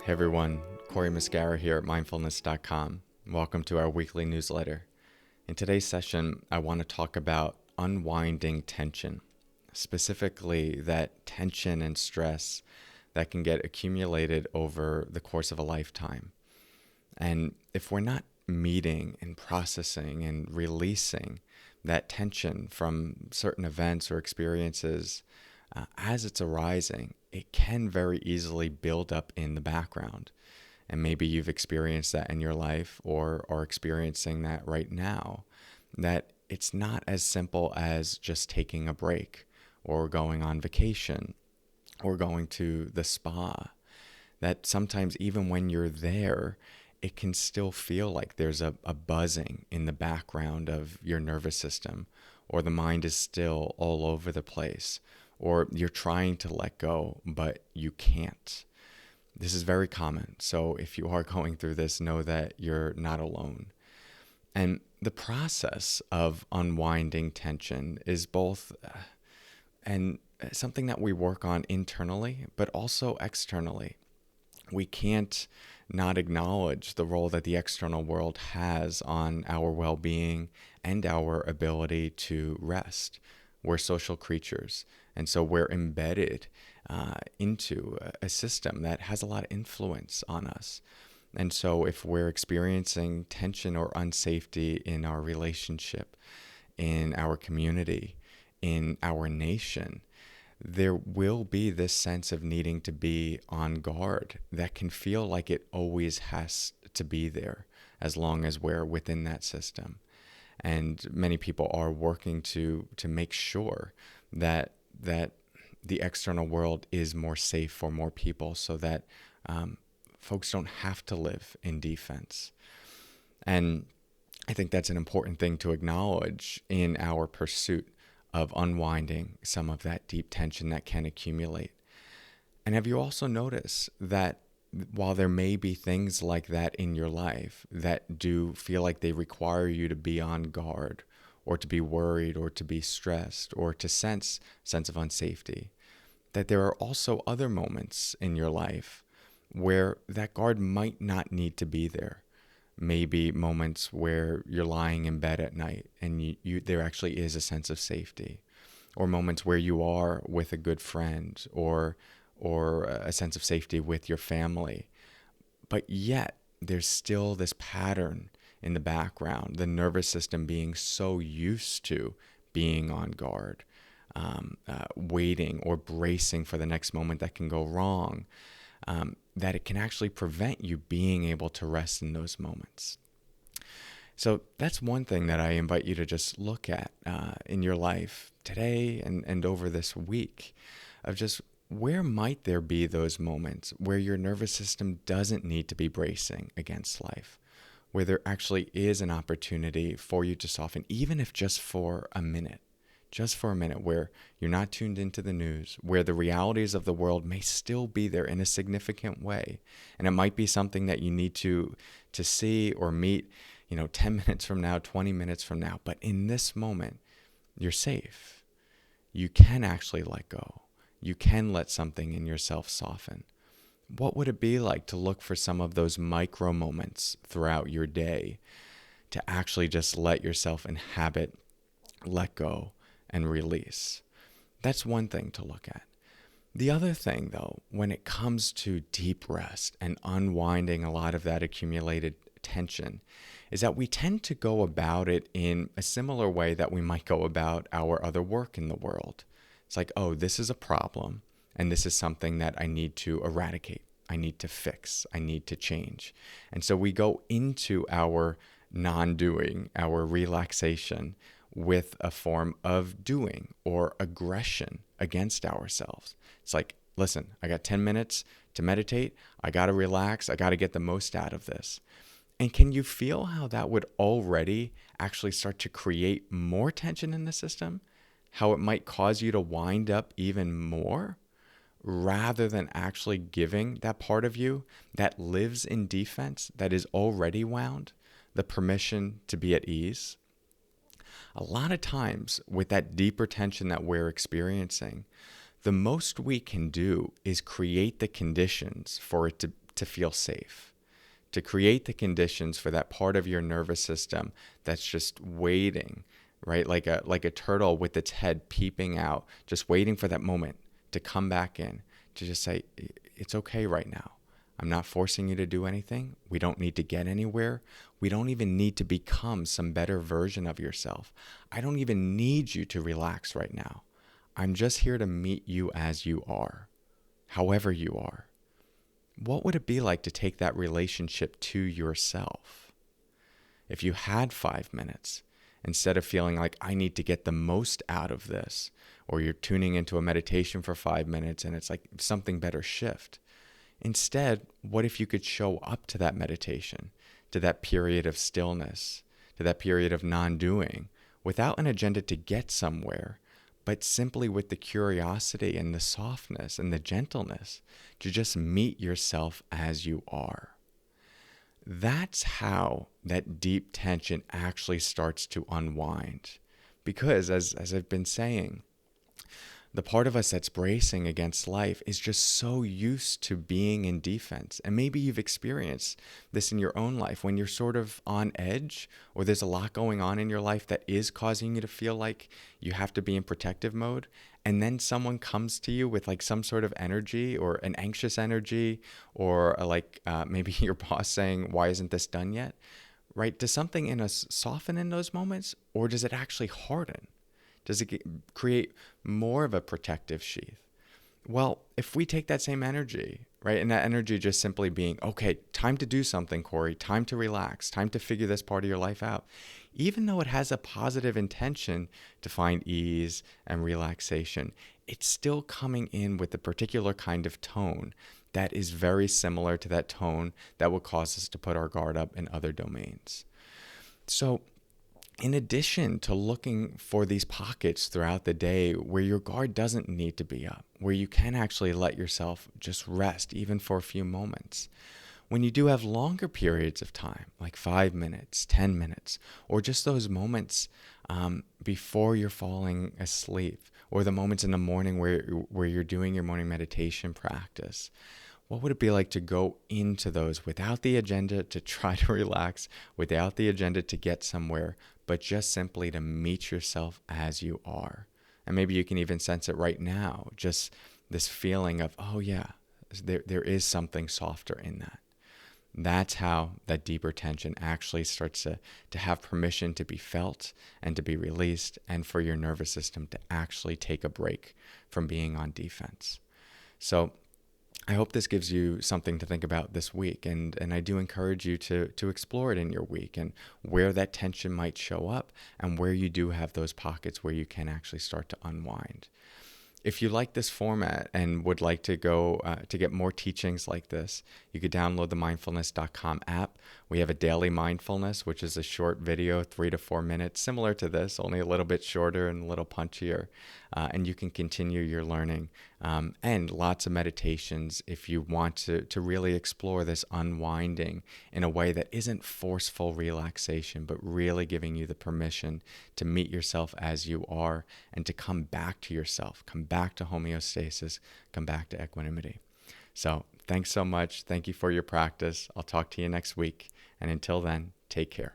Hey everyone, Cory Muscara here at mindfulness.com. Welcome to our weekly newsletter. In today's session, I want to talk about unwinding tension, specifically that tension and stress that can get accumulated over the course of a lifetime. And if we're not meeting and processing and releasing that tension from certain events or experiences as it's arising, it can very easily build up in the background. And maybe you've experienced that in your life or are experiencing that right now, that it's not as simple as just taking a break or going on vacation or going to the spa. That sometimes even when you're there, it can still feel like there's a buzzing in the background of your nervous system, or the mind is still all over the place, or you're trying to let go, but you can't. This is very common. So if you are going through this, know that you're not alone. And the process of unwinding tension is both and something that we work on internally, but also externally. We can't not acknowledge the role that the external world has on our well-being and our ability to rest. We're social creatures, and so we're embedded into a system that has a lot of influence on us. And so if we're experiencing tension or unsafety in our relationship, in our community, in our nation, there will be this sense of needing to be on guard that can feel like it always has to be there as long as we're within that system. And many people are working to make sure that the external world is more safe for more people, so that folks don't have to live in defense. And I think that's an important thing to acknowledge in our pursuit of unwinding some of that deep tension that can accumulate. And have you also noticed that while there may be things like that in your life that do feel like they require you to be on guard, or to be worried, or to be stressed, or to sense of unsafety, that there are also other moments in your life where that guard might not need to be there. Maybe moments where you're lying in bed at night and you there actually is a sense of safety, or moments where you are with a good friend or a sense of safety with your family. But yet there's still this pattern in the background, the nervous system being so used to being on guard, waiting or bracing for the next moment that can go wrong, that it can actually prevent you being able to rest in those moments. So that's one thing that I invite you to just look at in your life today and over this week, of just where might there be those moments where your nervous system doesn't need to be bracing against life, where there actually is an opportunity for you to soften, even if just for a minute. Just for a minute, where you're not tuned into the news, where the realities of the world may still be there in a significant way. And it might be something that you need to see or meet, 10 minutes from now, 20 minutes from now. But in this moment, you're safe. You can actually let go. You can let something in yourself soften. What would it be like to look for some of those micro moments throughout your day to actually just let yourself inhabit, let go, and release? That's one thing to look at. The other thing, though, when it comes to deep rest and unwinding a lot of that accumulated tension, is that we tend to go about it in a similar way that we might go about our other work in the world. It's like, oh, this is a problem, and this is something that I need to eradicate. I need to fix. I need to change. And so we go into our non-doing, our relaxation, with a form of doing or aggression against ourselves. It's like, listen, I got 10 minutes to meditate. I got to relax. I got to get the most out of this. And can you feel how that would already actually start to create more tension in the system? How it might cause you to wind up even more, rather than actually giving that part of you that lives in defense, that is already wound, the permission to be at ease. A lot of times with that deeper tension that we're experiencing, the most we can do is create the conditions for it to feel safe, to create the conditions for that part of your nervous system that's just waiting, right? Like a turtle with its head peeping out, just waiting for that moment to come back in, to just say, it's okay right now. I'm not forcing you to do anything. We don't need to get anywhere. We don't even need to become some better version of yourself. I don't even need you to relax right now. I'm just here to meet you as you are, however you are. What would it be like to take that relationship to yourself? If you had 5 minutes, instead of feeling like I need to get the most out of this, or you're tuning into a meditation for 5 minutes and it's like something better shift. Instead, what if you could show up to that meditation, to that period of stillness, to that period of non-doing, without an agenda to get somewhere, but simply with the curiosity and the softness and the gentleness to just meet yourself as you are. That's how that deep tension actually starts to unwind. Because as I've been saying, the part of us that's bracing against life is just so used to being in defense. And maybe you've experienced this in your own life when you're sort of on edge, or there's a lot going on in your life that is causing you to feel like you have to be in protective mode. And then someone comes to you with like some sort of energy, or an anxious energy, or maybe your boss saying, why isn't this done yet? Right? Does something in us soften in those moments, or does it actually harden? Does it create more of a protective sheath? Well, if we take that same energy, right, and that energy just simply being, okay, time to do something, Cory, time to relax, time to figure this part of your life out, even though it has a positive intention to find ease and relaxation, it's still coming in with a particular kind of tone that is very similar to that tone that will cause us to put our guard up in other domains. So, in addition to looking for these pockets throughout the day where your guard doesn't need to be up, where you can actually let yourself just rest even for a few moments, when you do have longer periods of time, like 5 minutes, 10 minutes, or just those moments before you're falling asleep, or the moments in the morning where you're doing your morning meditation practice, what would it be like to go into those without the agenda to try to relax, without the agenda to get somewhere, but just simply to meet yourself as you are? And maybe you can even sense it right now, just this feeling of, oh yeah, there is something softer in that. That's how that deeper tension actually starts to have permission to be felt and to be released, and for your nervous system to actually take a break from being on defense. So I hope this gives you something to think about this week, and I do encourage you to explore it in your week, and where that tension might show up, and where you do have those pockets where you can actually start to unwind. If you like this format and would like to go to get more teachings like this, you could download the mindfulness.com app. We have a daily mindfulness, which is a short video, 3 to 4 minutes, similar to this, only a little bit shorter and a little punchier. And you can continue your learning. And lots of meditations if you want to really explore this unwinding in a way that isn't forceful relaxation, but really giving you the permission to meet yourself as you are, and to come back to yourself, come back to homeostasis, come back to equanimity. So thanks so much. Thank you for your practice. I'll talk to you next week. And until then, take care.